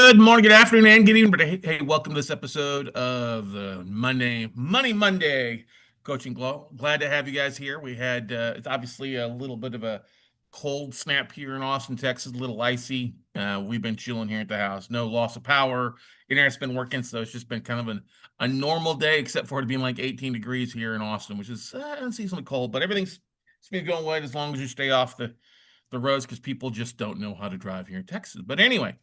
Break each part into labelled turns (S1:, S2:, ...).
S1: Good morning, good afternoon, and good evening. But hey, welcome to this episode of the Money Monday Coaching Glow. Glad to have you guys here. We had it's obviously a little bit of a cold snap here in Austin, Texas, a little icy. We've been chilling here at the house. No loss of power. Internet's been working, so it's just been kind of a normal day, except for it being like 18 degrees here in Austin, which is unseasonably cold. But everything's it's been going well as long as you stay off the roads, because people just don't know how to drive here in Texas. But anyway.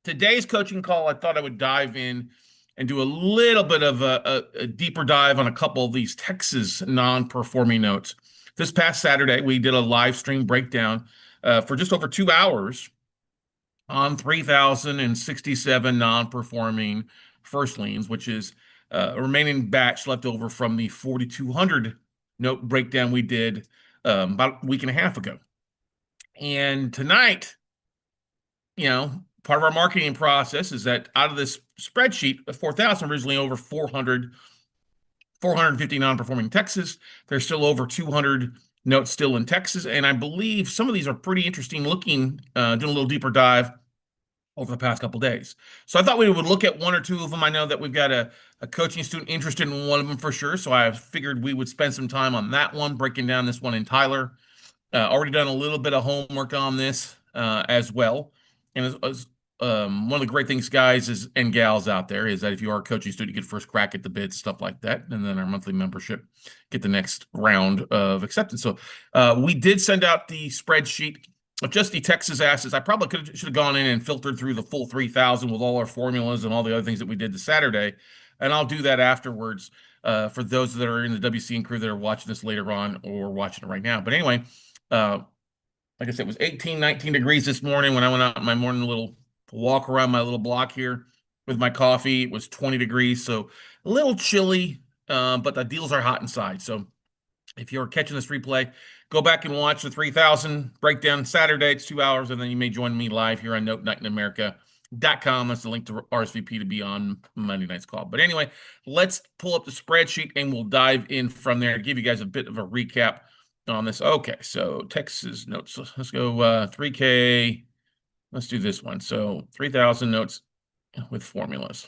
S1: Today's coaching call, I thought I would dive in and do a little bit of a deeper dive on a couple of these Texas non-performing notes. This past Saturday, we did a live stream breakdown for just over 2 hours on 3,067 non-performing first liens, which is a remaining batch left over from the 4,200 note breakdown we did about a week and a half ago. And tonight, part of our marketing process is that out of this spreadsheet, 4,000, originally over 450 non-performing in Texas. There's still over 200 notes still in Texas. And I believe some of these are pretty interesting looking, doing a little deeper dive over the past couple days. So I thought we would look at one or two of them. I know that we've got a coaching student interested in one of them for sure. So I figured we would spend some time on that one, breaking down this one in Tyler. Already done a little bit of homework on this as well. And one of the great things, guys and gals out there, is that if you are a coaching student, you get first crack at the bids, stuff like that. And then our monthly membership, get the next round of acceptance. So we did send out the spreadsheet of just the Texas assets. I probably should have gone in and filtered through the full 3,000 with all our formulas and all the other things that we did this Saturday. And I'll do that afterwards for those that are in the WCN crew that are watching this later on or watching it right now. But anyway, like I said, it was 18, 19 degrees this morning when I went out on my morning little walk around my little block here with my coffee. It was 20 degrees, so a little chilly, but the deals are hot inside. So if you're catching this replay, go back and watch the 3,000 breakdown Saturday. It's 2 hours, and then you may join me live here on NoteNightInAmerica.com. That's the link to RSVP to be on Monday night's call. But anyway, let's pull up the spreadsheet, and we'll dive in from there to give you guys a bit of a recap on this. Okay, so Texas notes. Let's go 3K. Let's do this one. So 3,000 notes with formulas.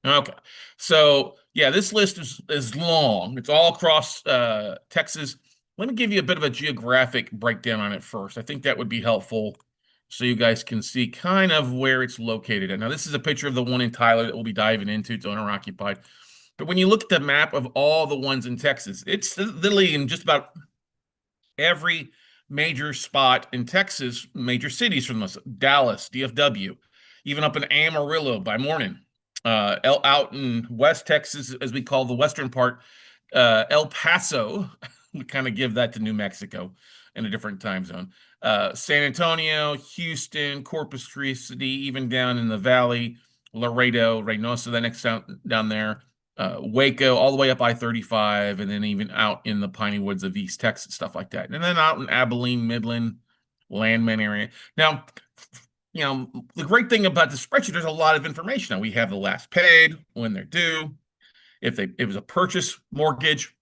S1: Okay. So yeah, this list is long. It's all across Texas. Let me give you a bit of a geographic breakdown on it first. I think that would be helpful so you guys can see kind of where it's located. And now this is a picture of the one in Tyler that we'll be diving into. It's owner occupied. But when you look at the map of all the ones in Texas, it's literally in just about every major spot in Texas, major cities from us, Dallas, DFW, even up in Amarillo by morning, out in West Texas, as we call the western part, El Paso, we kind of give that to New Mexico in a different time zone, San Antonio, Houston, Corpus Christi, even down in the valley, Laredo, Reynosa, the next down there, Waco, all the way up I-35, and then even out in the piney woods of East Texas, stuff like that. And then out in Abilene, Midland, Landman area. Now, the great thing about the spreadsheet, there's a lot of information. Now, we have the last paid, when they're due, if it was a purchase mortgage,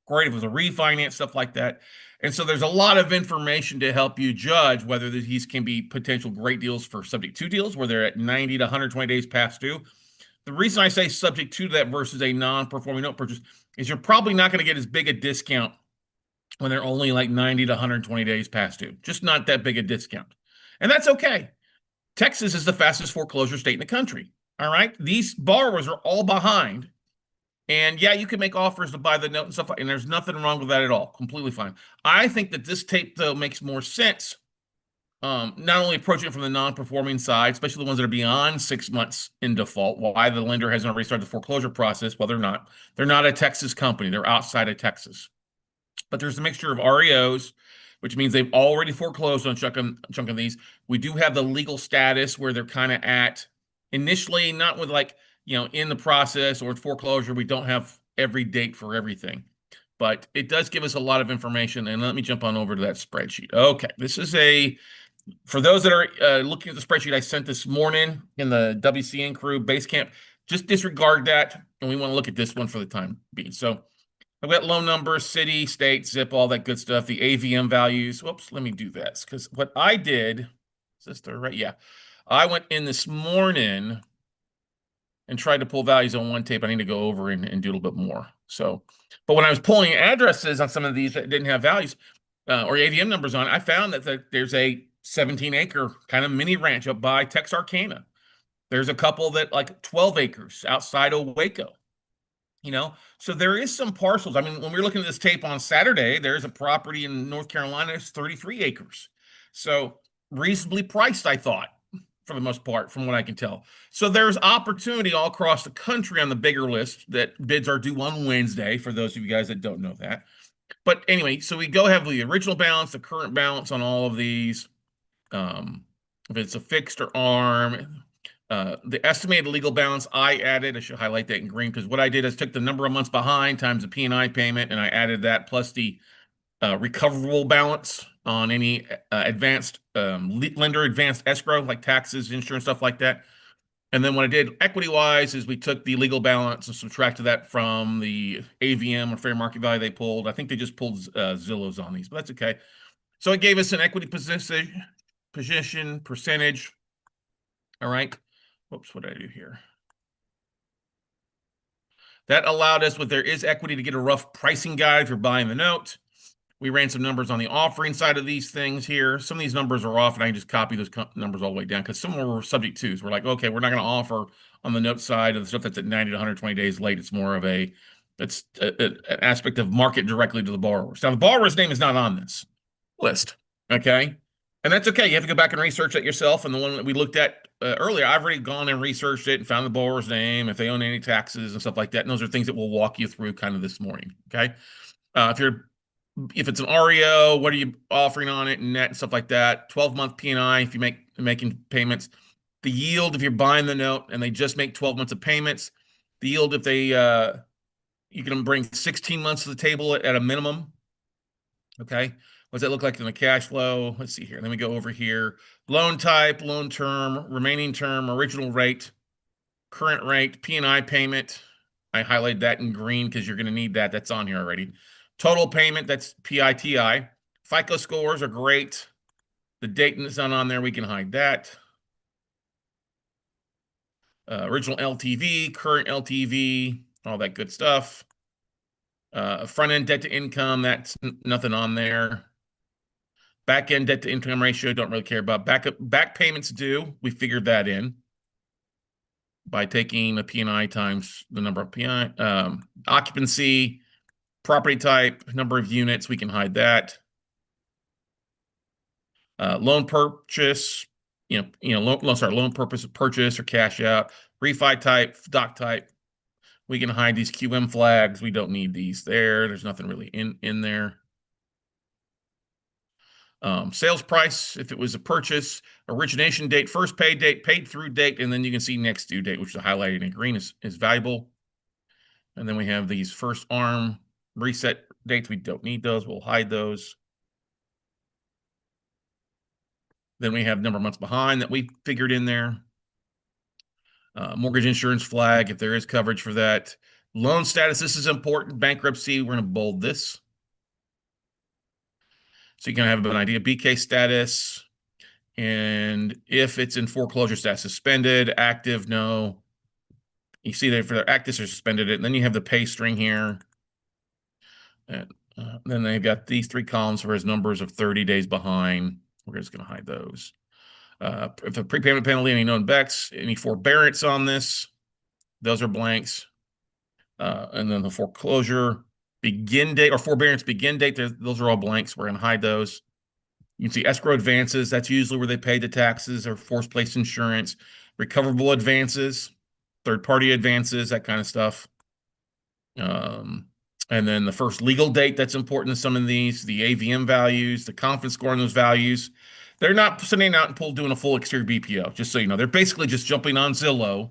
S1: great, if it was a refinance, stuff like that. And so there's a lot of information to help you judge whether these can be potential great deals for subject to deals, where they're at 90 to 120 days past due. The reason I say subject to that versus a non-performing note purchase is you're probably not going to get as big a discount when they're only like 90 to 120 days past due. Just not that big a discount. And that's okay. Texas is the fastest foreclosure state in the country. All right. These borrowers are all behind. And yeah, you can make offers to buy the note and stuff, and there's nothing wrong with that at all. Completely fine. I think that this tape, though, makes more sense. Not only approaching it from the non-performing side, especially the ones that are beyond 6 months in default, why the lender hasn't already started the foreclosure process. Well, they're not a Texas company. They're outside of Texas. But there's a mixture of REOs, which means they've already foreclosed on a chunk of these. We do have the legal status where they're kind of at initially, not with in the process or in foreclosure. We don't have every date for everything. But it does give us a lot of information. And let me jump on over to that spreadsheet. Okay, this is for those that are looking at the spreadsheet I sent this morning in the WCN crew Basecamp, just disregard that, and we want to look at this one for the time being. So I've got loan number, city, state, zip, all that good stuff, the AVM values. Whoops, let me do this, because what I did, is this the right? Yeah. I went in this morning and tried to pull values on one tape. I need to go over and do a little bit more. So, but when I was pulling addresses on some of these that didn't have values or AVM numbers on it, I found that there's a 17-acre kind of mini ranch up by Texarkana. There's a couple that like 12 acres outside of Waco. So there is some parcels. I mean, when we were looking at this tape on Saturday, there's a property in North Carolina, it's 33 acres. So reasonably priced, I thought, for the most part, from what I can tell. So there's opportunity all across the country on the bigger list that bids are due on Wednesday, for those of you guys that don't know that. But anyway, so we go have the original balance, the current balance on all of these. If it's a fixed or ARM, the estimated legal balance I added, I should highlight that in green because what I did is took the number of months behind times the P&I payment, and I added that plus the recoverable balance on any advanced lender advanced escrow like taxes, insurance, stuff like that. And then what I did equity-wise is we took the legal balance and subtracted that from the AVM or fair market value they pulled. I think they just pulled Zillows on these, but that's okay. So it gave us an equity position percentage. All right. Whoops, what did I do here? That allowed us, with there is equity, to get a rough pricing guide if you're buying the note. We ran some numbers on the offering side of these things here. Some of these numbers are off, and I can just copy those numbers all the way down because some were subject twos. We're like, okay, we're not going to offer on the note side of the stuff that's at 90 to 120 days late. It's more of an aspect of market directly to the borrowers. Now, the borrower's name is not on this list, okay? And that's okay. You have to go back and research that yourself. And the one that we looked at earlier, I've already gone and researched it and found the borrower's name, if they own any taxes and stuff like that. And those are things that we'll walk you through kind of this morning, okay? If it's an REO, what are you offering on it and net and stuff like that? 12-month P&I if you making payments. The yield if you're buying the note and they just make 12 months of payments. The yield if they you can bring 16 months to the table at a minimum. Okay. What does that look like in the cash flow? Let's see here. Let me go over here. Loan type, loan term, remaining term, original rate, current rate, P&I payment. I highlighted that in green because you're going to need that. That's on here already. Total payment, that's PITI. FICO scores are great. The date is not on there. We can hide that. Original LTV, current LTV, all that good stuff. Front end debt to income, that's nothing on there. Back end debt to income ratio, don't really care about. Back payments due, we figured that in by taking the P&I times the number of P&I. Occupancy, property type, number of units, we can hide that. Loan purchase, loan purpose of purchase or cash out. Refi type, doc type, we can hide these QM flags. We don't need these there. There's nothing really in there. Sales price, if it was a purchase, origination date, first pay date, paid through date, and then you can see next due date, which is highlighted in green is valuable. And then we have these first ARM reset dates. We don't need those. We'll hide those. Then we have number of months behind that we figured in there. Mortgage insurance flag, if there is coverage for that. Loan status, this is important. Bankruptcy, we're going to bold this. So you can have an idea. BK status, and if it's in foreclosure status, suspended, active, no. You see that for their active or suspended it. And then you have the pay string here. And then they've got these three columns for his numbers of 30 days behind. We're just going to hide those. If a prepayment penalty, any known BECs, any forbearance on this, those are blanks. And then the foreclosure begin date or forbearance begin date, those are all blanks. We're going to hide those. You can see escrow advances. That's usually where they pay the taxes or forced place insurance. Recoverable advances, third-party advances, that kind of stuff. And then the first legal date, that's important in some of these. The AVM values, the confidence score on those values. They're not sending out and doing a full exterior BPO, just so you know. They're basically just jumping on Zillow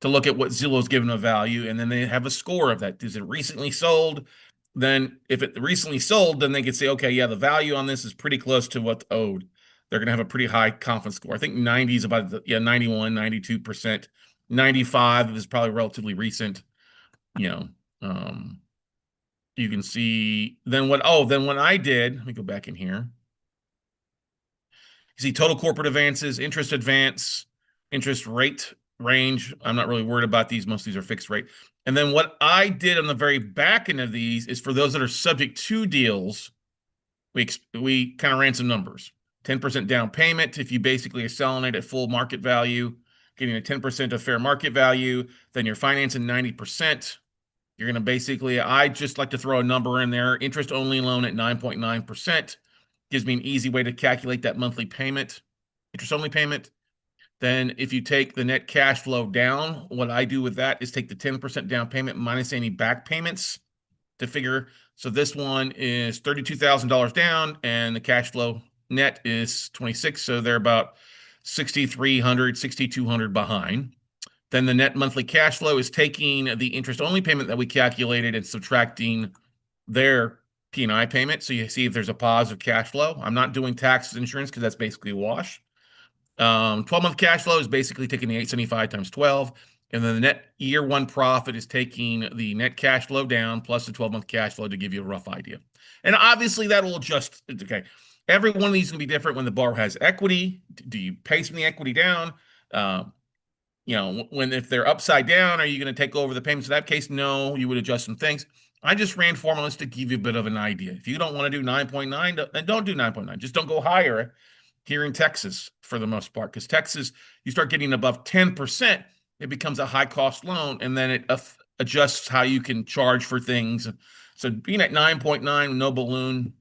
S1: to look at what Zillow's given a value, and then they have a score of that. Is it recently sold? Then if it recently sold, then they could say, okay, yeah, the value on this is pretty close to what's owed. They're going to have a pretty high confidence score. I think 90 is about, 91, 92%. 95 is probably relatively recent. You can see then what I did, let me go back in here. You see total corporate advances, interest advance, interest rate range. I'm not really worried about these. Most of these are fixed rate. And then what I did on the very back end of these is for those that are subject to deals, we kind of ran some numbers. 10% down payment if you basically are selling it at full market value, getting a 10% of fair market value, then you're financing 90%. You're going to basically, I just like to throw a number in there. Interest only loan at 9.9% gives me an easy way to calculate that monthly payment, interest only payment. Then if you take the net cash flow down, what I do with that is take the 10% down payment minus any back payments to figure. So this one is $32,000 down and the cash flow net is 26. So they're about 6,300, 6,200 behind. Then the net monthly cash flow is taking the interest only payment that we calculated and subtracting their P&I payment. So you see if there's a positive cash flow. I'm not doing taxes, insurance, because that's basically a wash. 12-month cash flow is basically taking the 875 times 12. And then the net year one profit is taking the net cash flow down plus the 12-month cash flow to give you a rough idea. And obviously that'll adjust. Okay. Every one of these is going to be different when the borrower has equity. Do you pay some of the equity down? If they're upside down, are you going to take over the payments? In that case, no, you would adjust some things. I just ran formulas to give you a bit of an idea. If you don't want to do 9.9, then don't do 9.9. Just don't go higher here in Texas for the most part, because Texas, you start getting above 10%, it becomes a high cost loan, and then it adjusts how you can charge for things. So being at 9.9, no balloon,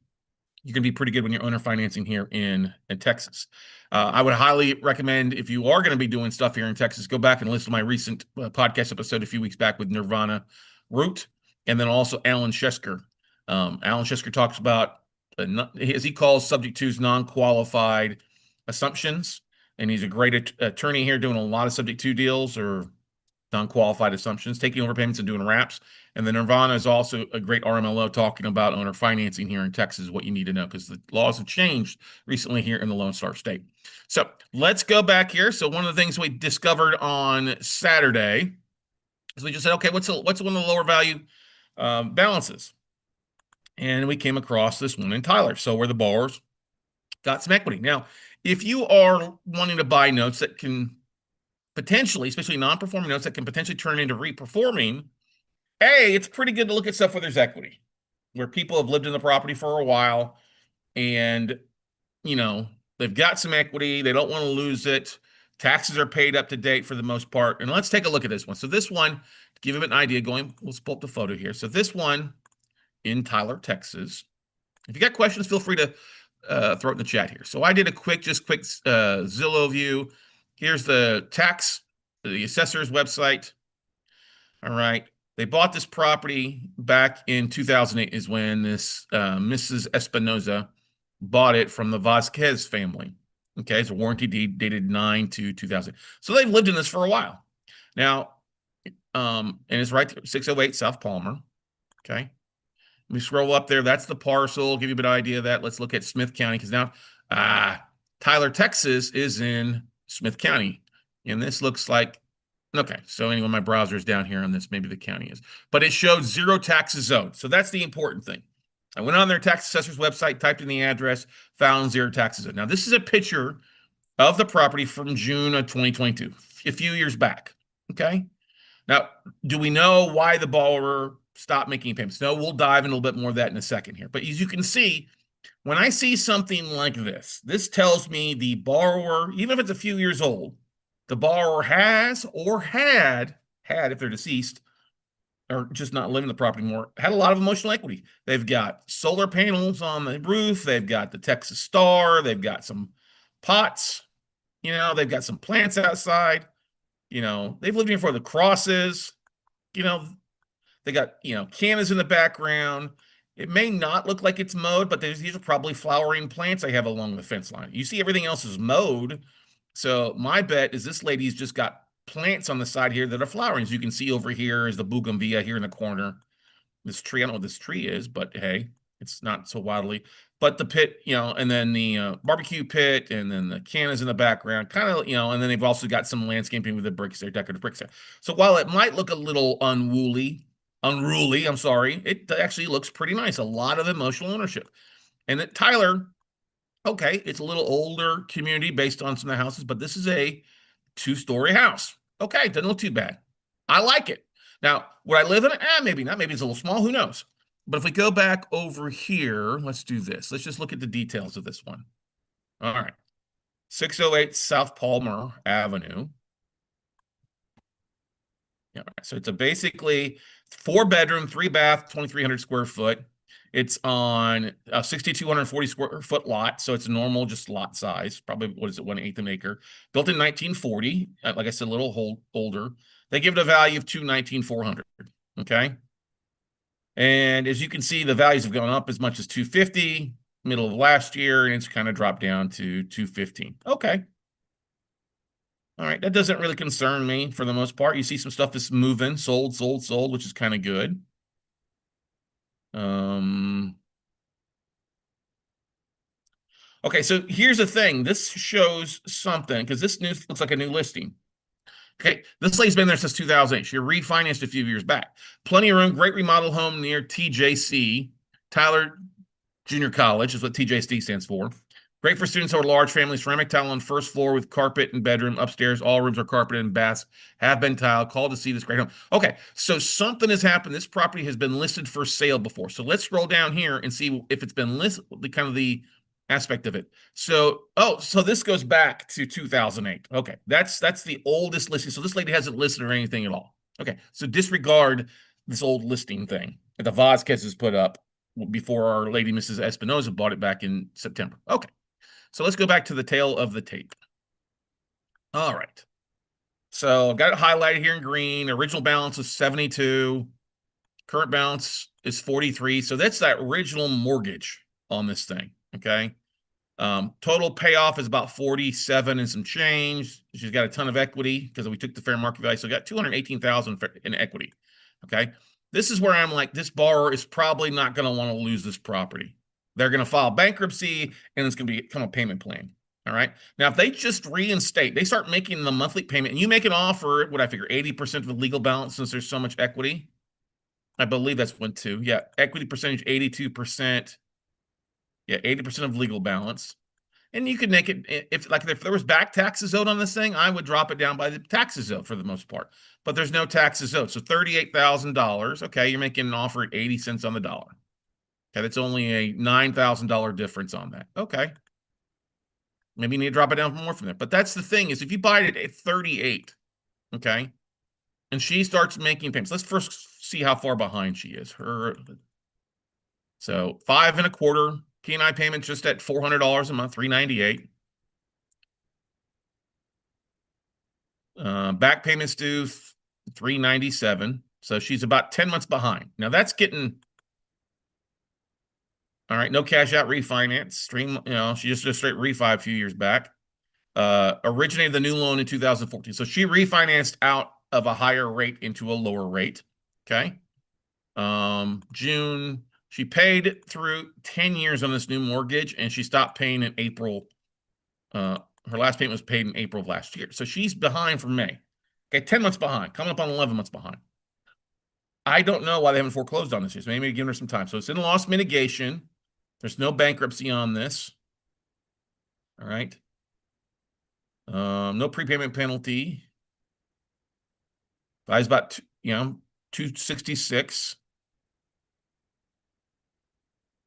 S1: you can be pretty good when you're owner financing here in Texas. I would highly recommend, if you are going to be doing stuff here in Texas, go back and listen to my recent podcast episode a few weeks back with Nirvana Root, and then also Alan Shesker. Alan Shesker talks about, as he calls subject to's non-qualified assumptions, and he's a great attorney here doing a lot of subject to deals or non-qualified assumptions, taking overpayments and doing wraps. And then Nirvana is also a great RMLO talking about owner financing here in Texas, what you need to know, because the laws have changed recently here in the Lone Star State. So let's go back here. So one of the things we discovered on Saturday is we just said, okay, what's one of the lower value balances? And we came across this one in Tyler. So where the borrowers got some equity. Now, if you are wanting to buy notes that can potentially, especially non-performing notes that can potentially turn into re-performing, it's pretty good to look at stuff where there's equity, where people have lived in the property for a while and, they've got some equity. They don't want to lose it. Taxes are paid up to date for the most part. And let's take a look at this one. So this one, to give them an idea, let's pull up the photo here. So this one in Tyler, Texas. If you got questions, feel free to throw it in the chat here. So I did a quick Zillow view. Here's the assessor's website. All right. They bought this property back in 2008 is when this Mrs. Espinoza bought it from the Vasquez family. Okay. It's a warranty deed dated 9/2/2000. So they've lived in this for a while. Now, and it's right there, 608 South Palmer. Okay. Let me scroll up there. That's the parcel. Give you a bit of idea of that. Let's look at Smith County, because now Tyler, Texas is in Smith County. And this looks like, okay, so anyway, my browser is down here on this. Maybe the county is. But it showed 0 taxes owed. So that's the important thing. I went on their tax assessor's website, typed in the address, found 0 taxes owed. Now, this is a picture of the property from June of 2022, a few years back. Okay? Now, do we know why the borrower stopped making payments? No, we'll dive in a little bit more of that in a second here. But as you can see, when I see something like this tells me the borrower, even if it's a few years old, the borrower has or had, if they're deceased or just not living in the property anymore, had a lot of emotional equity. They've got solar panels on the roof. They've got the Texas Star. They've got some pots. They've got some plants outside. They've lived here for the crosses. They got, cannas in the background. It may not look like it's mowed, but these are probably flowering plants I have along the fence line. You see everything else is mowed. So my bet is this lady's just got plants on the side here that are flowering. As you can see over here is the bougainvillea here in the corner. This tree, I don't know what this tree is, but hey, it's not so wildly. But the pit, and then the barbecue pit, and then the cannas in the background, kind of, and then they've also got some landscaping with the bricks there, decorative bricks there. So while it might look a little unruly, it actually looks pretty nice. A lot of emotional ownership. And that Tyler, Okay, it's a little older community based on some of the houses, but this is a two-story house. Okay, doesn't look too bad. I like it. Now, would I live in it? Maybe not. Maybe it's a little small. Who knows? But if we go back over here, let's do this. Let's just look at the details of this one. All right. 608 South Palmer Avenue. Yeah, so it's a basically 4 bedroom, 3 bath, 2,300 square foot. It's on a 6,240 square foot lot, so it's a normal just lot size. Probably what is it, 1/8 an acre. Built in 1940. Like I said, a little older. They give it a value of 219,400. Okay, and as you can see, the values have gone up as much as 250 middle of last year, and it's kind of dropped down to 215. Okay. All right, that doesn't really concern me for the most part. You see some stuff that's moving, sold, which is kind of good. Um, okay, so here's the thing. This shows something because this news looks like a new listing. Okay, this lady's been there since 2008. She refinanced a few years back. Plenty of room, great remodel home near TJC, Tyler Junior College is what TJC stands for. Great for students who are large families. Ceramic tile on first floor with carpet and bedroom. Upstairs, all rooms are carpeted and baths have been tiled. Call to see this great home. Okay, so something has happened. This property has been listed for sale before. So let's scroll down here and see if it's been listed, the kind of the aspect of it. So, so this goes back to 2008. Okay, that's the oldest listing. So this lady hasn't listed or anything at all. Okay, so disregard this old listing thing that the Vasquez has put up before our lady Mrs. Espinoza bought it back in September. Okay. So let's go back to the tail of the tape. All right. So I've got it highlighted here in green. Original balance is 72. Current balance is 43. So that's that original mortgage on this thing. Okay. Total payoff is about 47 and some change. She's got a ton of equity because we took the fair market value. So got 218,000 in equity. Okay. This is where I'm like, this borrower is probably not going to want to lose this property. They're going to file bankruptcy and it's going to become a payment plan. All right. Now, if they just reinstate, they start making the monthly payment and you make an offer, what I figure 80% of the legal balance since there's so much equity. I believe that's 1, 2. Yeah. Equity percentage, 82%. Yeah. 80% of legal balance. And you could make it if there was back taxes owed on this thing, I would drop it down by the taxes owed for the most part. But there's no taxes owed. So $38,000. Okay, you're making an offer at 80 cents on the dollar. Okay, that's only a $9,000 difference on that. Okay. Maybe you need to drop it down more from there. But that's the thing is if you buy it at 38, okay, and she starts making payments. Let's first see how far behind she is. So 5.25 P&I payment just at $400 a month, $398. Back payments due $397. So she's about 10 months behind. Now that's getting all right. No cash out refinance. She just did a straight refi a few years back. Originated the new loan in 2014. So she refinanced out of a higher rate into a lower rate. Okay. June, she paid through 10 years on this new mortgage and she stopped paying in April. Her last payment was paid in April of last year. So she's behind from May. Okay, 10 months behind, coming up on 11 months behind. I don't know why they haven't foreclosed on this yet. So maybe giving her some time. So it's in loss mitigation. There's no bankruptcy on this. All right. No prepayment penalty. Buys about 266.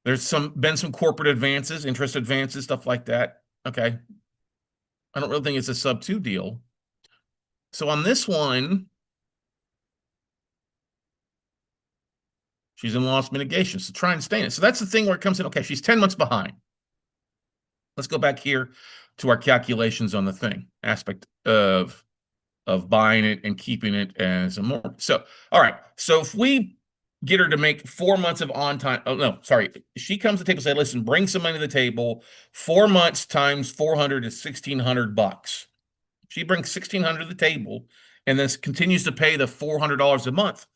S1: There's been some corporate advances, interest advances, stuff like that. Okay. I don't really think it's a sub 2 deal. So on this one, she's in loss mitigation. So try and stay in it. So that's the thing where it comes in. Okay, she's 10 months behind. Let's go back here to our calculations on the thing aspect of buying it and keeping it as a mortgage. So, all right. So if we get her to make 4 months of on time, oh no, sorry. She comes to the table and say, listen, bring some money to the table. 4 months times 400 is $1,600. She brings 1,600 to the table and then continues to pay the $400 a month.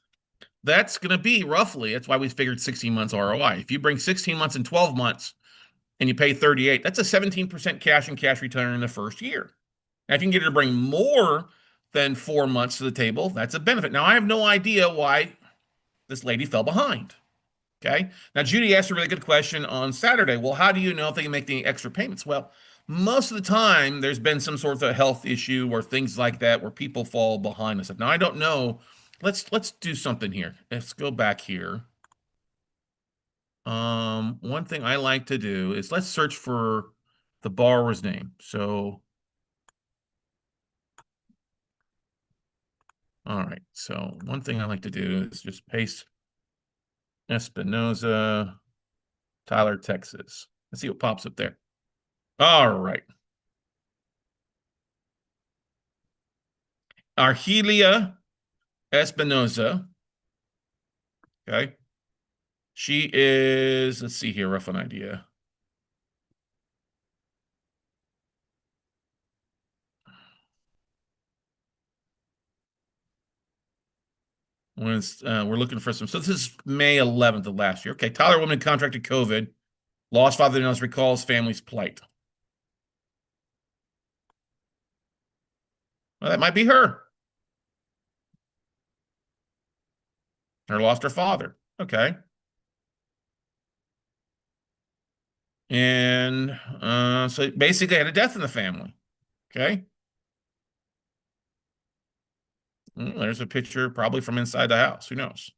S1: That's going to be roughly, that's why we figured 16 months ROI. If you bring 16 months and 12 months and you pay 38, that's a 17% cash and cash return in the first year. Now, if you can get her to bring more than 4 months to the table, that's a benefit. Now, I have no idea why this lady fell behind. Okay. Now, Judy asked a really good question on Saturday. Well, how do you know if they can make the extra payments? Well, most of the time, there's been some sort of health issue or things like that where people fall behind us. Now, I don't know. Let's do something here. Let's go back here. One thing I like to do is let's search for the borrower's name. So, all right. So one thing I like to do is just paste Espinoza, Tyler, Texas. Let's see what pops up there. All right. Argelia Espinoza. Okay. She is, let's see here, rough an idea. We're looking for some. So this is May 11th of last year. Okay. Tyler woman contracted COVID, lost father knows recalls family's plight. Well, that might be her. Or lost her father. Okay. And so basically had a death in the family. Okay. There's a picture probably from inside the house. Who knows?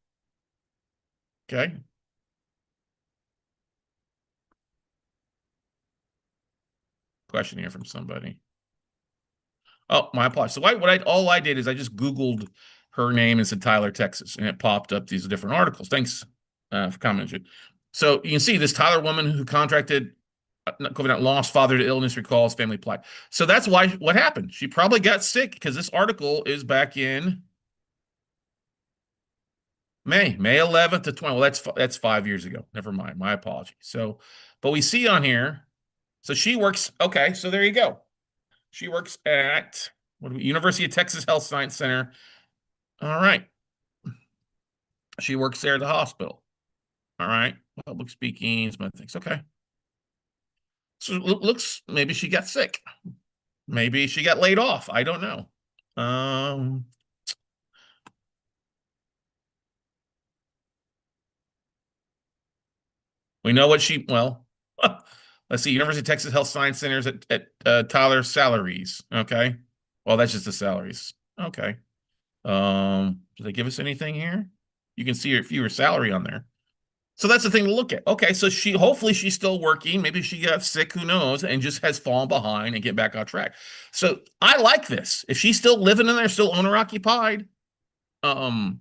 S1: Okay. Question here from somebody. Oh, my apologies. So all I did is I just Googled her name and said Tyler, Texas, and it popped up these different articles. Thanks for commenting. So you can see this Tyler woman who contracted COVID, lost father to illness, recalls family plight. So that's why what happened. She probably got sick because this article is back in May 11th to 20. Well, that's 5 years ago. Never mind. My apologies. So, but we see on here. So she works. Okay, so there you go. She works at University of Texas Health Science Center. All right. She works there at the hospital. All right. Public speaking, some other things. Okay. So it looks maybe she got sick. Maybe she got laid off. I don't know. Um, we know what she, well, let's see. University of Texas Health Science Centers at Tyler salaries. Okay. Well, that's just the salaries. Okay. Do they give us anything here? You can see her salary on there. So that's the thing to look at. Okay, so hopefully she's still working. Maybe she got sick, who knows, and just has fallen behind and get back on track. So I like this. If she's still living in there, still owner occupied, um,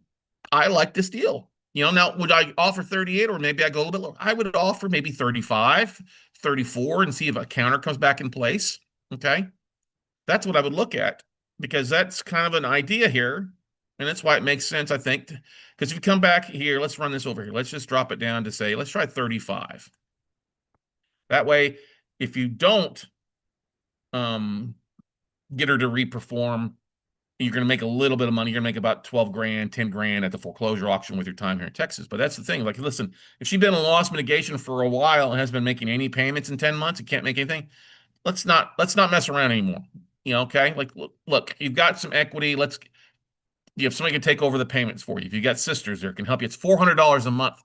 S1: I like this deal. Now would I offer 38 or maybe I go a little bit lower? I would offer maybe 35, 34 and see if a counter comes back in place. Okay. That's what I would look at because that's kind of an idea here. And that's why it makes sense, I think, because if you come back here, let's run this over here. Let's just drop it down to say, let's try 35. That way, if you don't get her to reperform, you're going to make a little bit of money. You're going to make about 12 grand, 10 grand at the foreclosure auction with your time here in Texas. But that's the thing. Like, listen, if she's been in loss mitigation for a while and hasn't been making any payments in 10 months and can't make anything, let's not mess around anymore. Okay? Like, look, you've got some equity. You have somebody can take over the payments for you. If you got sisters there, can help you. It's $400 a month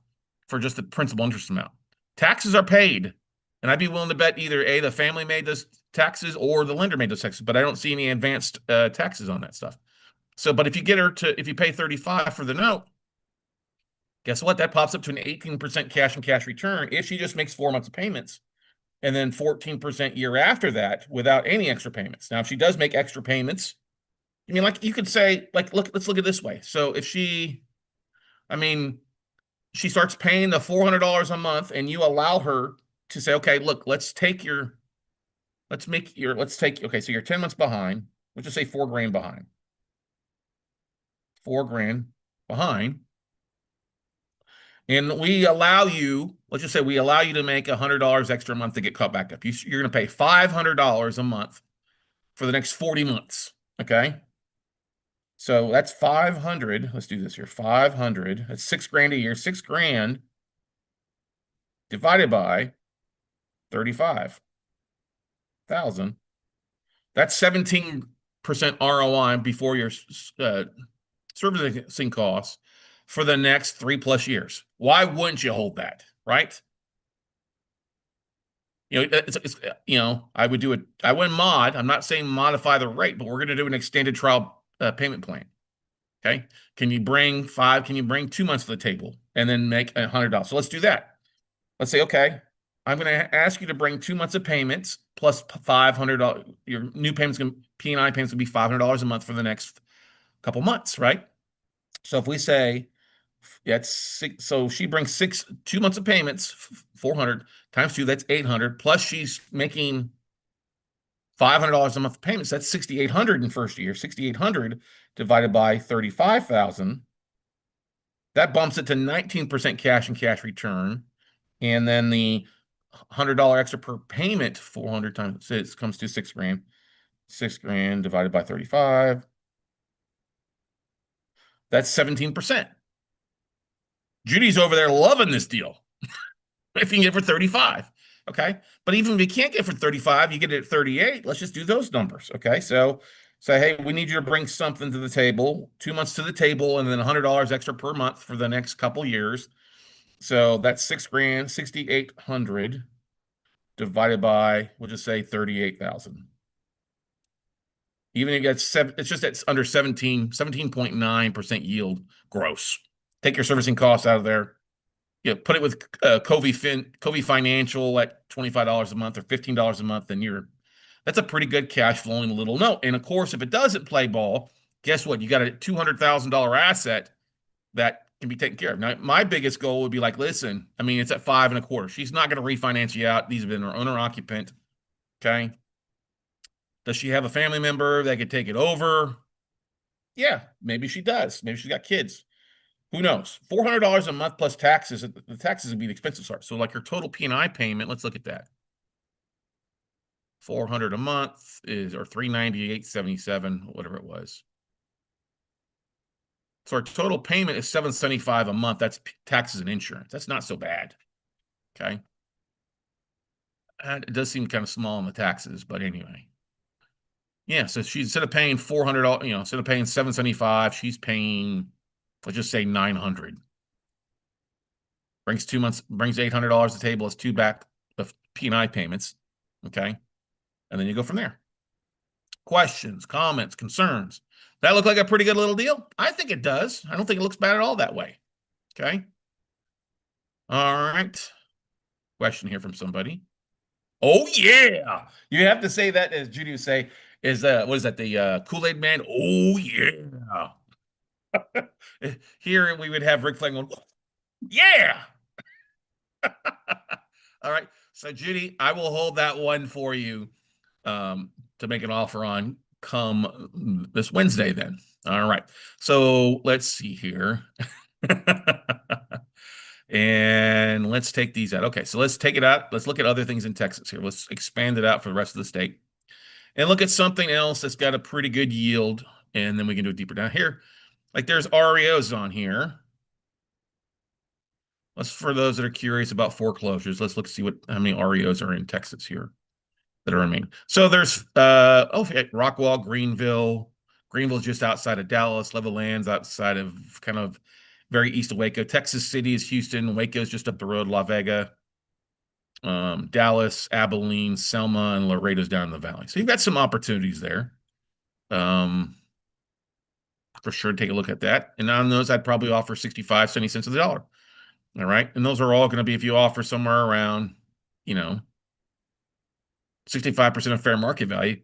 S1: for just the principal interest amount. Taxes are paid. And I'd be willing to bet either A, the family made those taxes or the lender made those taxes, but I don't see any advanced taxes on that stuff. So, but if you pay 35 for the note, guess what? That pops up to an 18% cash and cash return if she just makes 4 months of payments and then 14% year after that without any extra payments. Now, if she does make extra payments, I mean, like you could say, like, let's look at it this way. So if she starts paying the $400 a month and you allow her to say, okay, look, okay, so you're 10 months behind. Let's just say 4 grand behind. 4 grand behind. And let's just say we allow you to make $100 extra a month to get caught back up. You're going to pay $500 a month for the next 40 months. Okay. So that's 500. Let's do this here. 500. That's 6 grand a year. 6 grand divided by 35,000. That's 17% ROI before your servicing costs. for the next 3+ years. Why wouldn't you hold that, right? I would do it. I wouldn't mod. I'm not saying modify the rate, but we're going to do an extended trial payment plan. Okay. Can you bring 5? Can you bring 2 months to the table and then make $100? So let's do that. Let's say, okay, I'm going to ask you to bring 2 months of payments plus $500. Your new payments, P&I payments will be $500 a month for the next couple months, right? So if we say that's six, so she brings 2 months of payments, 400 times 2, that's 800. Plus she's making $500 a month of payments. That's 6,800 in first year. 6,800 divided by 35,000. That bumps it to 19% cash and cash return. And then the $100 extra per payment, 400 times 6 comes to 6 grand. 6 grand divided by 35. That's 17%. Judy's over there loving this deal. If you can get it for 35. Okay. But even if you can't get it for 35, you get it at 38. Let's just do those numbers. Okay. So say, hey, we need you to bring something to the table, 2 months to the table, and then $100 extra per month for the next couple years. So that's 6 grand, 6,800 divided by, we'll just say 38,000. Even if it's just it's under 17.9% yield gross. Take your servicing costs out of there. Put it with Covey Financial at $25 a month or $15 a month, and that's a pretty good cash flowing little note. And of course, if it doesn't play ball, guess what? You got a $200,000 asset that can be taken care of. Now, my biggest goal would be like, listen, I mean, it's at 5.25. She's not going to refinance you out. These have been her owner occupant. Okay. Does she have a family member that could take it over? Yeah, maybe she does. Maybe she's got kids. Who knows? $400 a month plus taxes. The taxes would be the expensive part. So like your total P&I payment, let's look at that. 400 a month or 398.77, whatever it was. So our total payment is 775 a month. That's taxes and insurance. That's not so bad. Okay. And it does seem kind of small on the taxes, but anyway. Yeah, so she's instead of paying $400, instead of paying 775, she's paying, let's just say 900. Brings 2 months, brings $800 to the table as 2 back of P&I payments. Okay. And then you go from there. Questions, comments, concerns. That look like a pretty good little deal? I think it does. I don't think it looks bad at all that way. Okay. All right. Question here from somebody. Oh, yeah. You have to say that, as Judy would say, what is that, the Kool-Aid man? Oh, yeah. Here we would have Rick Flag going, yeah. All right. So, Judy, I will hold that one for you to make an offer on come this Wednesday then. All right. So let's see here. And let's take these out. Okay, so let's take it out. Let's look at other things in Texas here. Let's expand it out for the rest of the state and look at something else that's got a pretty good yield. And then we can do it deeper down here. Like there's REOs on here. For those that are curious about foreclosures, let's look see how many REOs are in Texas here that are remaining. So there's Rockwall, Greenville. Greenville's just outside of Dallas. Level Land's outside of kind of very east of Waco. Texas City is Houston. Waco's just up the road. La Vega, Dallas, Abilene, Selma, and Laredo's down in the valley. So you've got some opportunities there. For sure, take a look at that. And on those, I'd probably offer 65, 70 cents of the dollar. All right. And those are all going to be if you offer somewhere around, 65% of fair market value.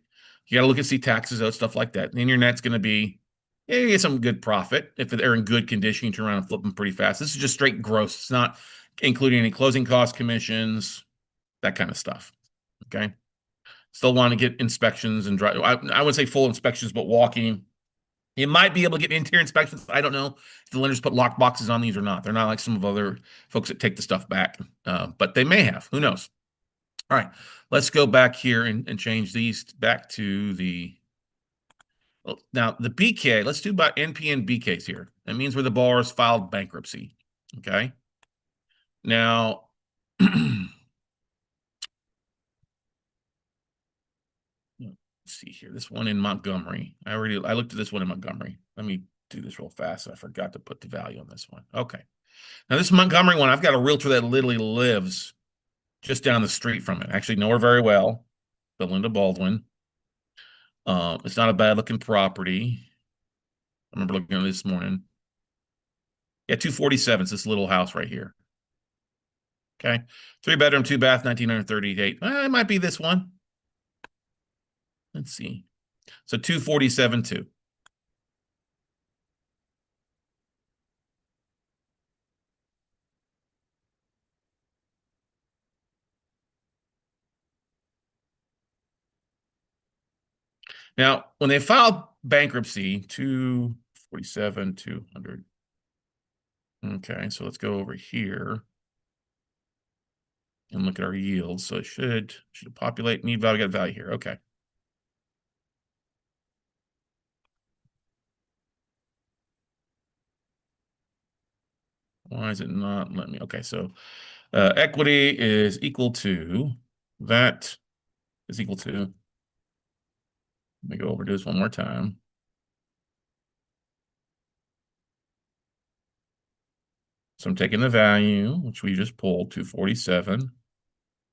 S1: You got to look and see taxes out, stuff like that. And your net's going to be, you get some good profit. If they're in good condition, you turn around and flip them pretty fast. This is just straight gross. It's not including any closing cost commissions, that kind of stuff. Okay. Still want to get inspections and drive. I would say full inspections, but walking. You might be able to get interior inspections. I don't know if the lenders put lock boxes on these or not. They're not like some of other folks that take the stuff back, but they may have. Who knows? All right, let's go back here and change these back to the. Now, the BK, let's do about NPN BKs here. That means where the borrower's filed bankruptcy. Okay. Now, let's see here. This one in Montgomery. I looked at this one in Montgomery. Let me do this real fast. I forgot to put the value on this one. Okay. Now this Montgomery one, I've got a realtor that literally lives just down the street from it. Actually know her very well, Belinda Baldwin. It's not a bad looking property. I remember looking at it this morning. Yeah, 247. It's this little house right here. Okay. 3 bedroom, 2 bath, 1938. It might be this one. Let's see. So 247 too. Now, when they filed bankruptcy, 247, 200. Okay, so let's go over here and look at our yields. So it should populate, need value, got value here. Okay. Why is it not letting me? Okay, so equity is equal to, that is equal to, let me go over this one more time. So I'm taking the value, which we just pulled, 247,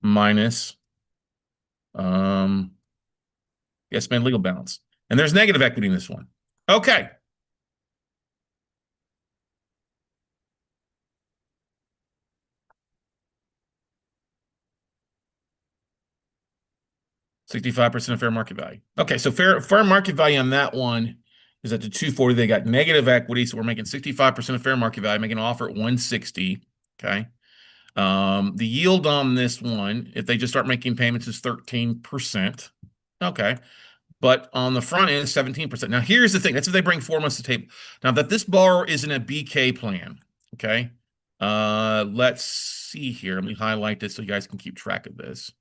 S1: minus, spend legal balance. And there's negative equity in this one. Okay. $65% of fair market value. Okay, so fair market value on that one is at the 240. They got negative equity, so we're making 65% of fair market value, making an offer at 160. Okay. The yield on this one, if they just start making payments, is 13%. Okay. But on the front end, 17%. Now, here's the thing. That's if they bring 4 months to table. Now, that this borrower is in a BK plan. Okay. Let's see here. Let me highlight this so you guys can keep track of this.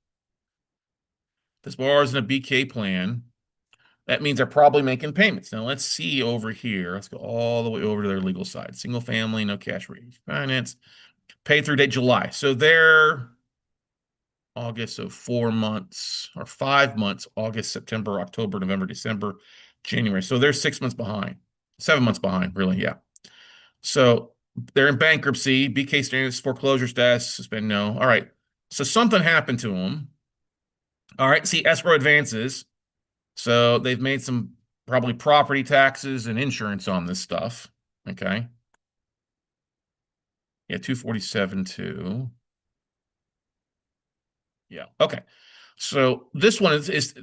S1: This borrower is in a BK plan. That means they're probably making payments. Now, let's see over here. Let's go all the way over to their legal side. Single family, no cash refinance. Paid through date July. So they're August, so 4 months or 5 months, August, September, October, November, December, January. So they're 6 months behind, 7 months behind, really. Yeah. So they're in bankruptcy, BK standards, foreclosure status, suspend, no. All right. So something happened to them. All right. See, escrow advances. So they've made some probably property taxes and insurance on this stuff. Okay. Yeah, 247 too. Yeah. Okay. So this one is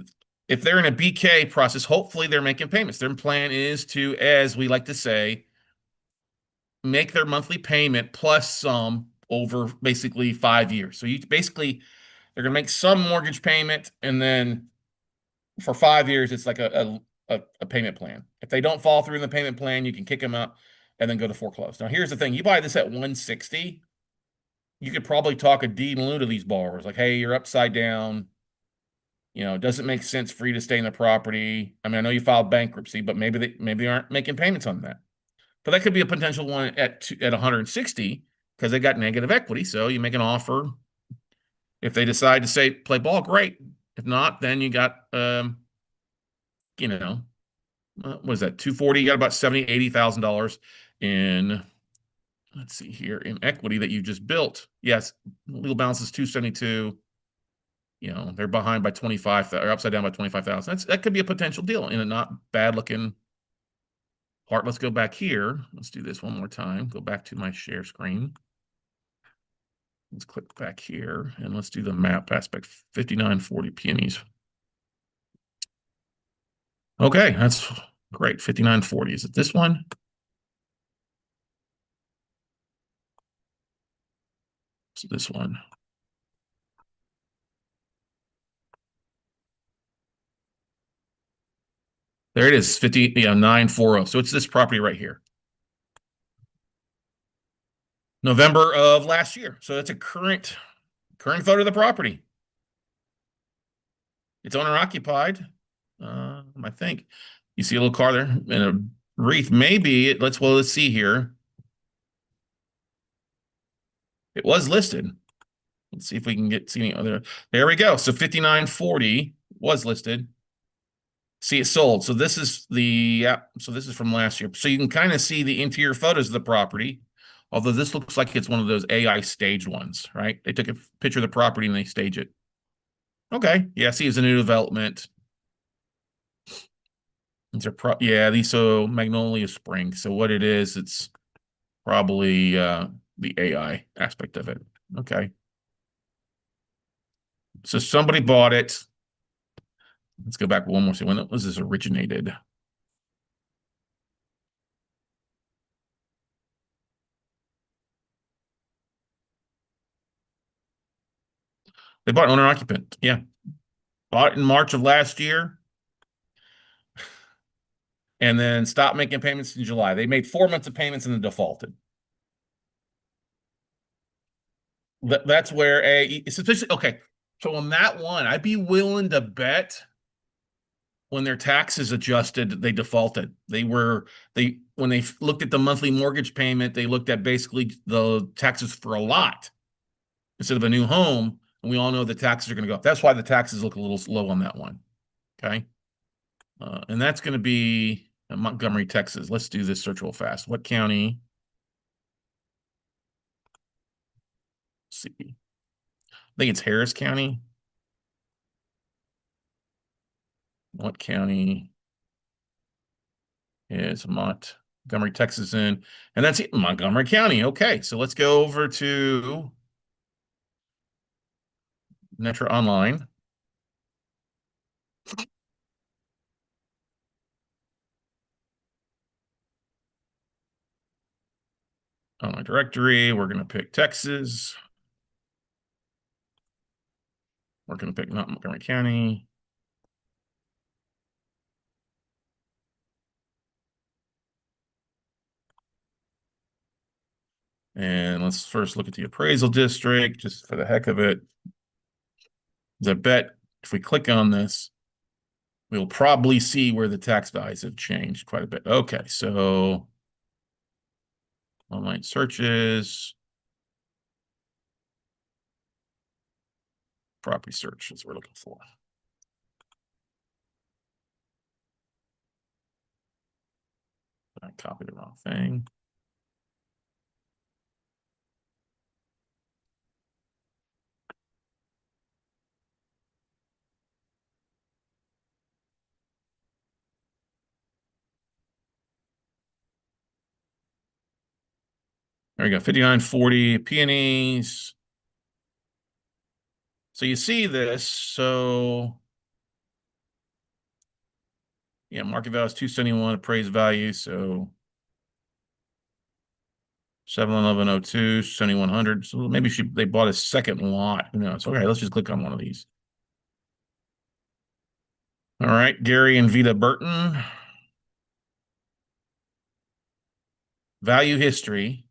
S1: if they're in a BK process, hopefully they're making payments. Their plan is to, as we like to say, make their monthly payment plus some over basically 5 years. So you basically they're gonna make some mortgage payment, and then for 5 years it's like a payment plan. If they don't fall through in the payment plan, you can kick them out and then go to foreclose. Now here's the thing: you buy this at 160, you could probably talk a deed in lieu to these borrowers, like, hey, you're upside down. It doesn't make sense for you to stay in the property. I mean, I know you filed bankruptcy, but maybe they aren't making payments on that. But that could be a potential one at 160 because they got negative equity. So you make an offer. If they decide to say play ball, great. If not, then you got what is that? 240. You got about $70,000-$80,000 in, let's see here, in equity that you just built. Yes, legal balance is 272. They're behind by 25 or upside down by 25,000. That could be a potential deal in a not bad looking part. Let's go back here. Let's do this one more time. Go back to my share screen. Let's click back here and let's do the map aspect. 5940 peonies. Okay, that's great. 5940. Is it this one? It's this one. There it is, 940. So it's this property right here. November of last year. So that's a current photo of the property. It's owner occupied. I think you see a little car there and a wreath. Maybe let's see here. It was listed. Let's see if we can see any other. There we go. So 5940 was listed. See, it sold. So this is the, yeah, so this is from last year. So you can kind of see the interior photos of the property. Although this looks like it's one of those AI staged ones, right? They took a picture of the property and they stage it. Okay. Yeah, see, it's a new development. These are yeah, these so Magnolia Spring. So what it is, it's probably the AI aspect of it. Okay. So somebody bought it. Let's go back one more. See, when was this originated? They bought owner occupant. Yeah. Bought it in March of last year and then stopped making payments in July. They made 4 months of payments and then defaulted. That's where it's especially okay. So on that one, I'd be willing to bet when their taxes adjusted, they defaulted. They when they looked at the monthly mortgage payment, they looked at basically the taxes for a lot instead of a new home. And we all know the taxes are going to go up. That's why the taxes look a little low on that one. Okay. And that's going to be Montgomery, Texas. Let's do this search real fast. What county? Let's see. I think it's Harris County. What county is Montgomery, Texas in? And that's it, Montgomery County. Okay, so let's go over to Netra Online. Online directory. We're going to pick Texas. We're going to pick not Montgomery County. And let's first look at the appraisal district, just for the heck of it. I bet if we click on this, we'll probably see where the tax values have changed quite a bit. Okay, so online searches, property search is what we're looking for. I copied the wrong thing. There we go, 5940 peonies. So you see this. So yeah, market value is 271, appraised value. So 71102, 7100. So maybe they bought a second lot. Who knows? Okay, let's just click on one of these. All right, Gary and Vita Burton. Value history.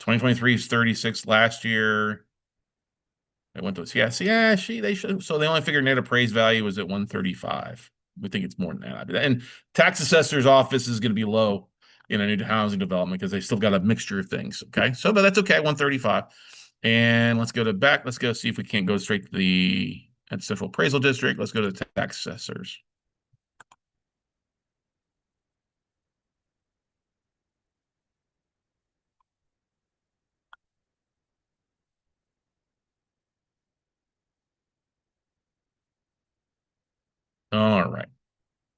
S1: 2023 is 36. Last year, it went to they should. So they only figured net appraised value was at 135. We think it's more than that. And tax assessor's office is going to be low in a new housing development because they still got a mixture of things. Okay, so but that's okay. 135. And let's go to back. Let's go see if we can't go straight to the Central Appraisal District. Let's go to the tax assessors. All right.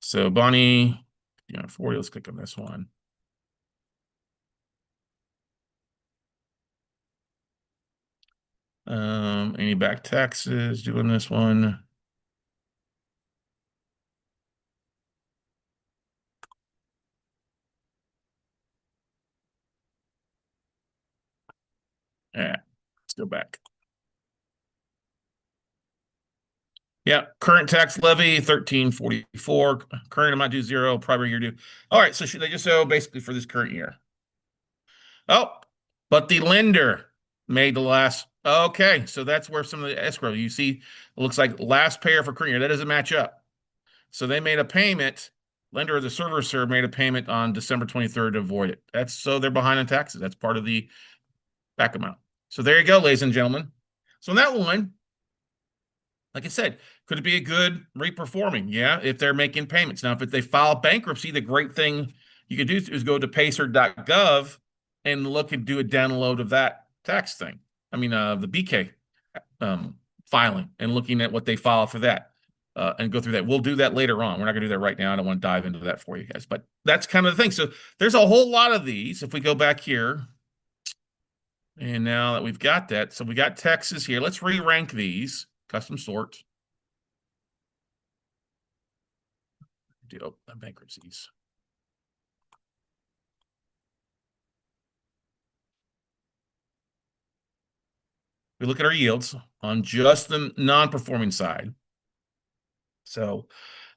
S1: So Bonnie, 40. Let's click on this one. Any back taxes doing this one? Yeah, let's go back. Yeah, current tax levy 1344. Current amount due 0. Prior year due. All right, so should they just so basically for this current year? Oh, but the lender made the last. Okay, so that's where some of the escrow you see. It looks like last payer for current year that doesn't match up. So they made a payment. Lender or the servicer made a payment on December 23rd to avoid it. So they're behind on taxes. That's part of the back amount. So there you go, ladies and gentlemen. So in that one, like I said, could it be a good reperforming? Yeah, if they're making payments. Now, if they file bankruptcy, the great thing you can do is go to pacer.gov and look and do a download of that tax thing. I mean, the BK filing and looking at what they file for that and go through that. We'll do that later on. We're not going to do that right now. I don't want to dive into that for you guys, but that's kind of the thing. So there's a whole lot of these. If we go back here, and now that we've got that, so we got Texas here. Let's re-rank these, custom sort. Do bankruptcies. We look at our yields on just the non-performing side. So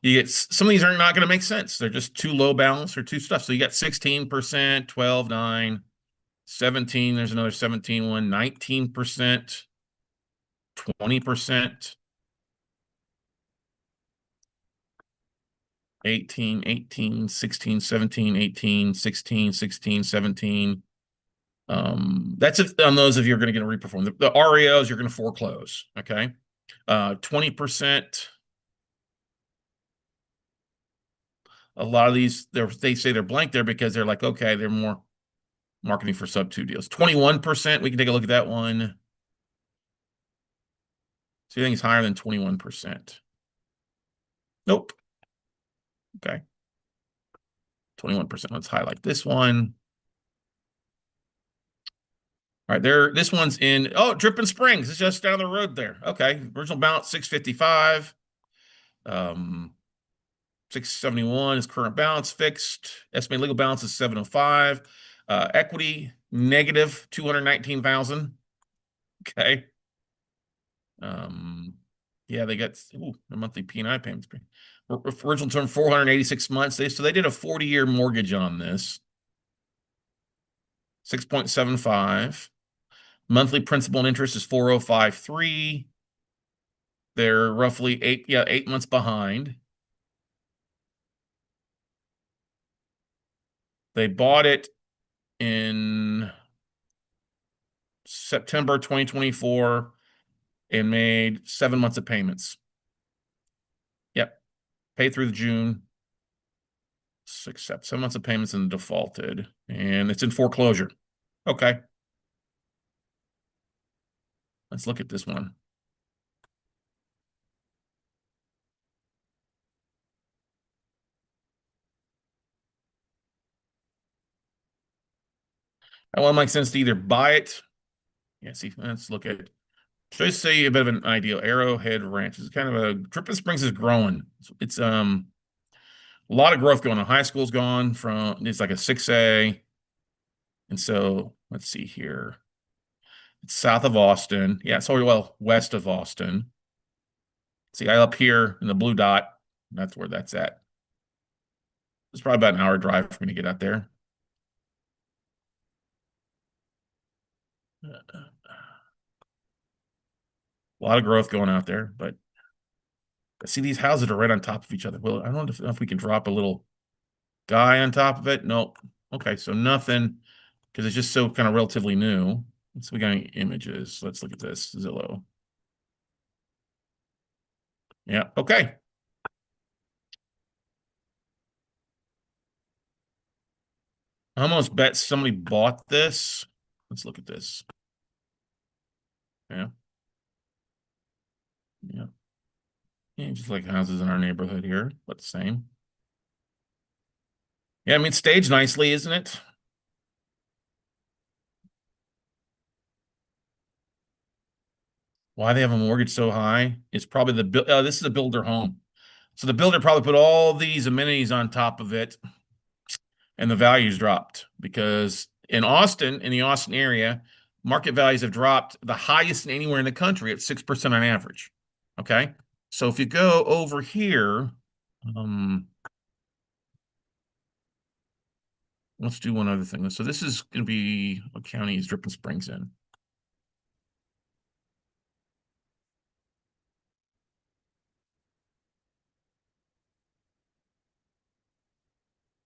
S1: you get some of these are not going to make sense. They're just too low balance or too stuff. So you got 16%, 12, 9, 17. There's another 17 one, 19%, 20%, 18, 18, 16, 17, 18, 16, 16, 17. That's it on those of you who are going to get a reperform. The REOs, you're going to foreclose. Okay. 20%. A lot of these, they say they're blank there because they're like, okay, they're more marketing for sub 2 deals. 21%. We can take a look at that one. So you think it's higher than 21%? Nope. Okay. 21%. Let's highlight this one. All right, there. This one's in. Oh, Dripping Springs. It's just down the road there. Okay. Original balance 655. 671 is current balance fixed. Estimated legal balance is 705. Equity negative 219,000. Okay. Yeah, they got the monthly P&I payments. Original term 486 months. So they did a 40-year mortgage on this. 6.75. Monthly principal and interest is 4053. They're roughly 8 months behind. They bought it in September 2024 and made 7 months of payments. Yep. Paid through June. 7 months of payments and defaulted. And it's in foreclosure. Okay. Let's look at this one. That one makes sense to either buy it. Yeah, see, let's look at it. Just say a bit of an ideal. Arrowhead Ranch is kind of a Dripping Springs is growing. It's a lot of growth going on. High school's gone from it's like a 6A. And so let's see here. It's south of Austin. Yeah, sorry, well, west of Austin. See, I up here in the blue dot. That's where that's at. It's probably about an hour drive for me to get out there. A lot of growth going out there, but see these houses are right on top of each other. Well, I don't know if we can drop a little guy on top of it. Nope. Okay, so nothing because it's just so kind of relatively new. So we got any images. Let's look at this. Zillow. Yeah, okay. I almost bet somebody bought this. Let's look at this. Yeah. Yeah. Yeah, just like houses in our neighborhood here, but the same. Yeah, I mean, it's staged nicely, isn't it? Why they have a mortgage so high? It's probably this is a builder home. So the builder probably put all these amenities on top of it, and the values dropped because in Austin, in the Austin area, market values have dropped the highest anywhere in the country at 6% on average. Okay. So if you go over here, let's do one other thing. So this is going to be what county is Dripping Springs in?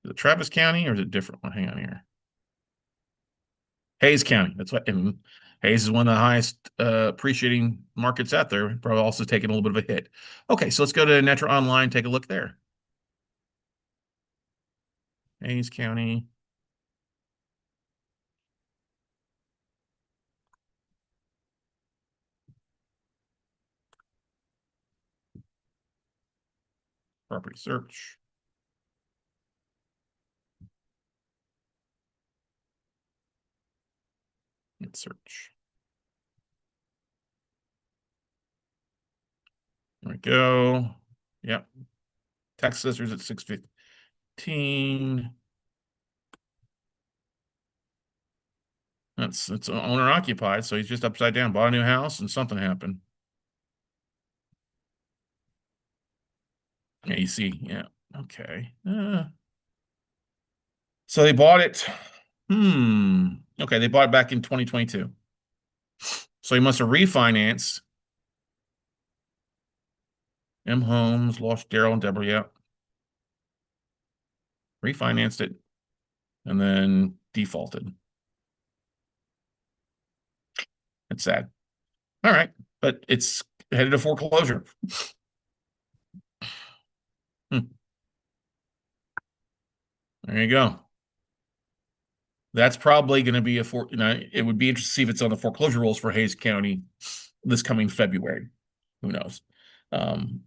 S1: Is it Travis County or is it a different one? Hang on here. Hayes County. That's what. Hayes is one of the highest appreciating markets out there. Probably also taking a little bit of a hit. Okay, so let's go to Netra Online, take a look there. Hayes County. Property search. Let's search. There we go. Yep. Tax assessors at 615. It's owner occupied, so he's just upside down. Bought a new house and something happened. Yeah, you see. Yeah. Okay. So they bought it. Okay, they bought it back in 2022. So he must have refinanced. M Homes lost Daryl and Deborah. Yeah. Refinanced it and then defaulted. It's sad. All right, but it's headed to foreclosure. Hmm. There you go. That's probably going to be it would be interesting to see if it's on the foreclosure rolls for Hayes County this coming February. Who knows? Um,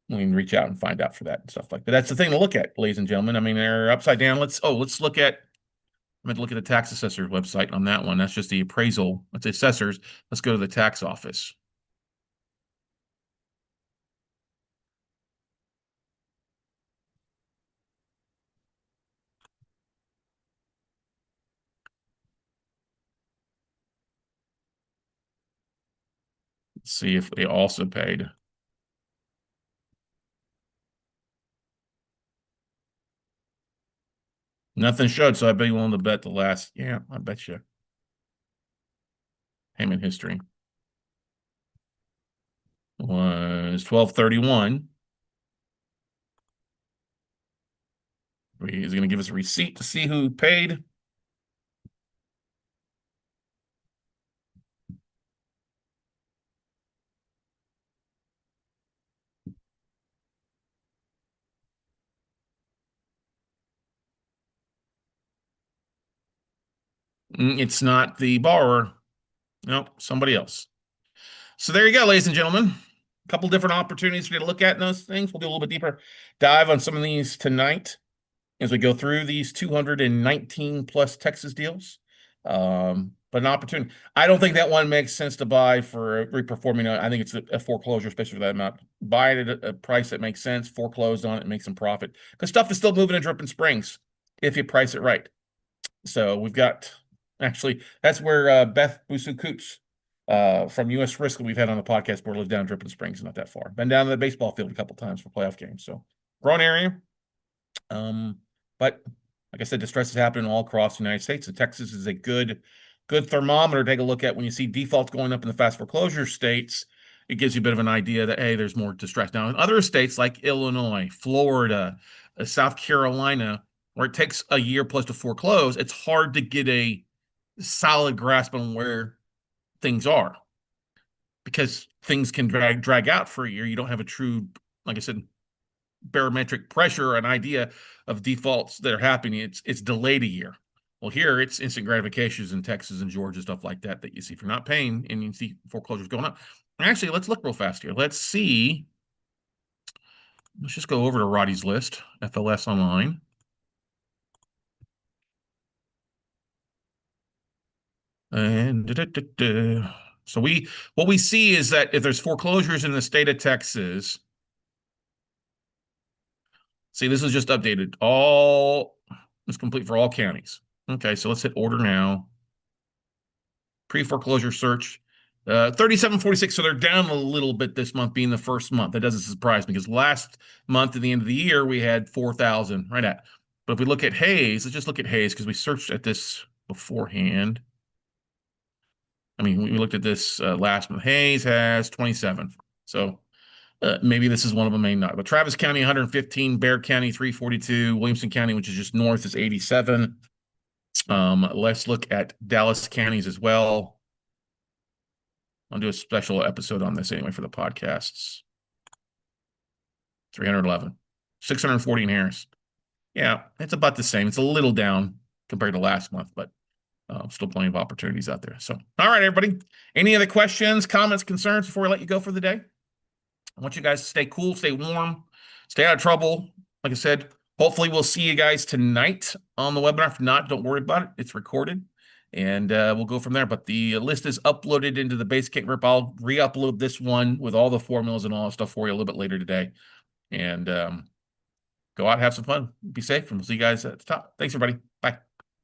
S1: we can reach out and find out for that and stuff like that. That's the thing to look at, ladies and gentlemen. I mean, they're upside down. Let's look at. I'm going to look at the tax assessor's website on that one. That's just the appraisal. Let's say assessors. Let's go to the tax office. Let's see if they also paid. Nothing showed, so I'd be willing to bet the last. Yeah, I bet you. Payment history was 12/31. He's going to give us a receipt to see who paid. It's not the borrower. Nope, somebody else. So there you go, ladies and gentlemen. A couple different opportunities for you to look at in those things. We'll do a little bit deeper dive on some of these tonight as we go through these 219 plus Texas deals. But an opportunity. I don't think that one makes sense to buy for reperforming. I think it's a foreclosure, especially for that amount. Buy it at a price that makes sense, foreclose on it, and make some profit. Because stuff is still moving in Dripping Springs if you price it right. So we've got actually that's where Beth Busu-Coots from US Risk that we've had on the podcast board lives down in Dripping Springs, not that far. Been down to the baseball field a couple times for playoff games. So growing area. But like I said, distress is happening all across the United States. And Texas is a good thermometer to take a look at when you see defaults going up in the fast foreclosure states. It gives you a bit of an idea that, hey, there's more distress. Now, in other states like Illinois, Florida, South Carolina, where it takes a year plus to foreclose, it's hard to get a solid grasp on where things are because things can drag out for a year. You don't have a true, like I said, barometric pressure, an idea of defaults that are happening. It's delayed a year. Well, here it's instant gratifications in Texas and Georgia, stuff like that you see if you're not paying and you see foreclosures going up. Actually, let's look real fast here. Let's see. Let's just go over to Roddy's list, FLS Online. And so what we see is that if there's foreclosures in the state of Texas, see, this is just updated. All is complete for all counties. Okay, so let's hit order now. Pre-foreclosure search, 3746. So they're down a little bit this month, being the first month. That doesn't surprise me because last month at the end of the year we had 4,000 right at. But if we look at Hayes, let's just look at Hayes because we searched at this beforehand. I mean, we looked at this last month. Hayes has 27. So maybe this is one of them, may not. But Travis County, 115. Bexar County, 342. Williamson County, which is just north, is 87. Let's look at Dallas counties as well. I'll do a special episode on this anyway for the podcasts. 311, 640 in Harris. Yeah, it's about the same. It's a little down compared to last month, but still plenty of opportunities out there. So, all right, everybody. Any other questions, comments, concerns before we let you go for the day? I want you guys to stay cool, stay warm, stay out of trouble. Like I said, hopefully we'll see you guys tonight on the webinar. If not, don't worry about it. It's recorded, and we'll go from there. But the list is uploaded into the Basecamp group. I'll re-upload this one with all the formulas and all that stuff for you a little bit later today. And go out and have some fun. Be safe, and we'll see you guys at the top. Thanks, everybody.